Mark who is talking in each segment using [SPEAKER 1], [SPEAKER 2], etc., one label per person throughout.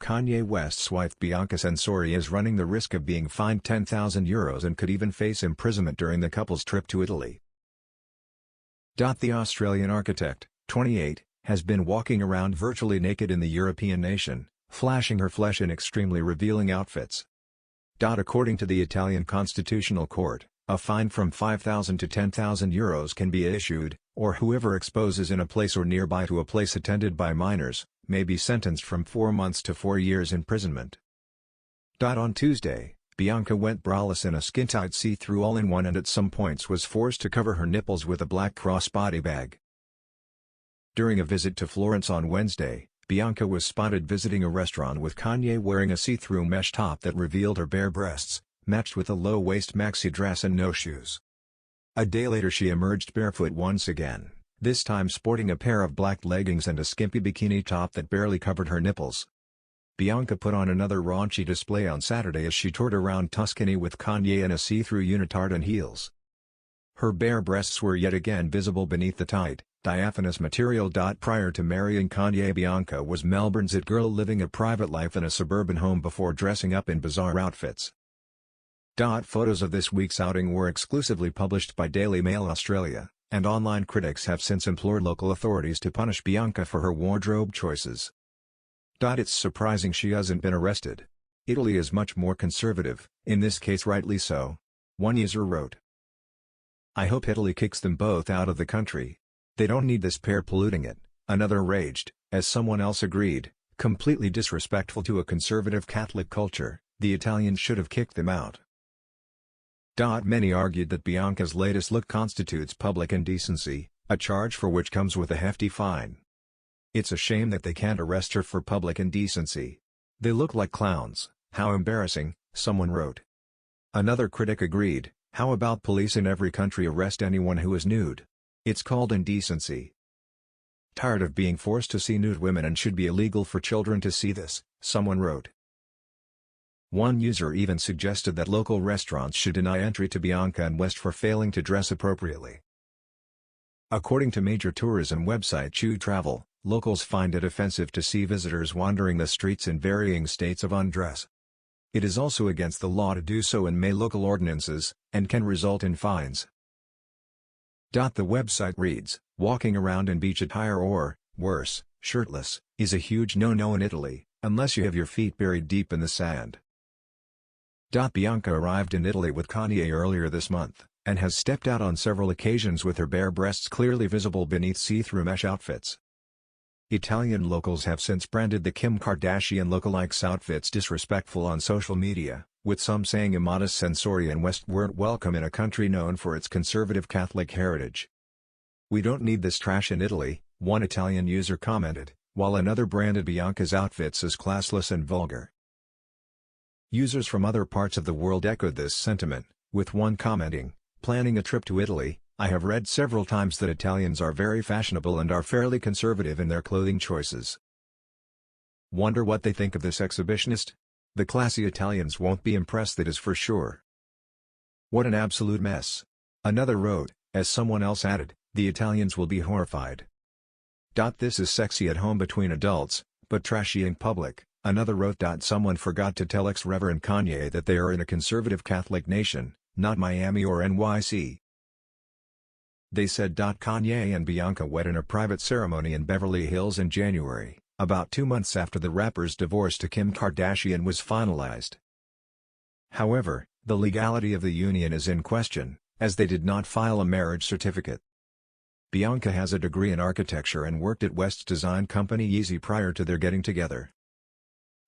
[SPEAKER 1] Kanye West's wife Bianca Censori is running the risk of being fined €10,000 and could even face imprisonment during the couple's trip to Italy. The Australian architect, 28, has been walking around virtually naked in the European nation, flashing her flesh in extremely revealing outfits. According to the Italian Constitutional Court, a fine from €5,000 to €10,000 can be issued, or whoever exposes in a place or nearby to a place attended by minors, may be sentenced from 4 months to 4 years imprisonment. On Tuesday, Bianca went braless in a skin-tight see-through all-in-one and at some points was forced to cover her nipples with a black crossbody bag. During a visit to Florence on Wednesday, Bianca was spotted visiting a restaurant with Kanye wearing a see-through mesh top that revealed her bare breasts, matched with a low-waist maxi dress and no shoes. A day later she emerged barefoot once again, this time sporting a pair of black leggings and a skimpy bikini top that barely covered her nipples. Bianca put on another raunchy display on Saturday as she toured around Tuscany with Kanye in a see-through unitard and heels. Her bare breasts were yet again visible beneath the tight, diaphanous material. Prior to marrying Kanye, Bianca was Melbourne's it girl living a private life in a suburban home before dressing up in bizarre outfits. Photos of this week's outing were exclusively published by Daily Mail Australia, and online critics have since implored local authorities to punish Bianca for her wardrobe choices. It's surprising she hasn't been arrested. Italy is much more conservative, in this case rightly so. One user wrote, "I hope Italy kicks them both out of the country. They don't need this pair polluting it," another raged, as someone else agreed, "Completely disrespectful to a conservative Catholic culture, the Italians should have kicked them out." Many argued that Bianca's latest look constitutes public indecency, a charge for which comes with a hefty fine. "It's a shame that they can't arrest her for public indecency. They look like clowns, how embarrassing," someone wrote. Another critic agreed, "How about police in every country arrest anyone who is nude? It's called indecency." "Tired of being forced to see nude women and should be illegal for children to see this," someone wrote. One user even suggested that local restaurants should deny entry to Bianca and West for failing to dress appropriately. According to major tourism website Chew Travel, locals find it offensive to see visitors wandering the streets in varying states of undress. It is also against the law to do so in May local ordinances, and can result in fines. The website reads, "Walking around in beach attire or, worse, shirtless, is a huge no-no in Italy, unless you have your feet buried deep in the sand." Bianca arrived in Italy with Kanye earlier this month, and has stepped out on several occasions with her bare breasts clearly visible beneath see-through mesh outfits. Italian locals have since branded the Kim Kardashian lookalikes' outfits disrespectful on social media, with some saying immodest Censori and West weren't welcome in a country known for its conservative Catholic heritage. "We don't need this trash in Italy," one Italian user commented, while another branded Bianca's outfits as classless and vulgar. Users from other parts of the world echoed this sentiment, with one commenting, "Planning a trip to Italy, I have read several times that Italians are very fashionable and are fairly conservative in their clothing choices. Wonder what they think of this exhibitionist? The classy Italians won't be impressed, that is for sure. What an absolute mess." Another wrote, as someone else added, "The Italians will be horrified." This is sexy at home between adults, but trashy in public, another wrote. Someone forgot to tell ex-Reverend Kanye that they are in a conservative Catholic nation, not Miami or NYC. They said. Kanye and Bianca wed in a private ceremony in Beverly Hills in January, about 2 months after the rapper's divorce to Kim Kardashian was finalized. However, the legality of the union is in question, as they did not file a marriage certificate. Bianca has a degree in architecture and worked at West's design company Yeezy prior to their getting together.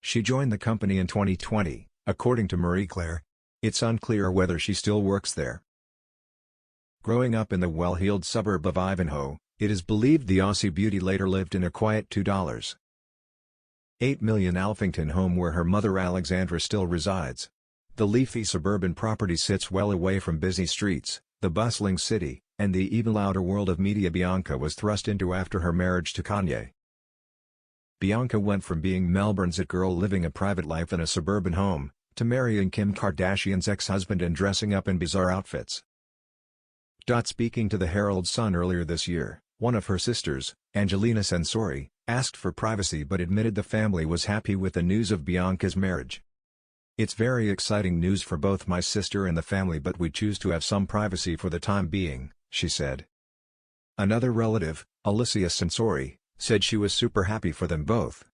[SPEAKER 1] She joined the company in 2020, according to Marie Claire. It's unclear whether she still works there. Growing up in the well-heeled suburb of Ivanhoe, it is believed the Aussie beauty later lived in a quiet $2.8 million Alphington home where her mother Alexandra still resides. The leafy suburban property sits well away from busy streets, the bustling city, and the even louder world of media Bianca was thrust into after her marriage to Kanye. Bianca went from being Melbourne's it girl living a private life in a suburban home, to marrying Kim Kardashian's ex-husband and dressing up in bizarre outfits. Speaking to the Herald Sun earlier this year, one of her sisters, Angelina Censori, asked for privacy but admitted the family was happy with the news of Bianca's marriage. "It's very exciting news for both my sister and the family, but we choose to have some privacy for the time being," she said. Another relative, Bianca Censori, said she was super happy for them both.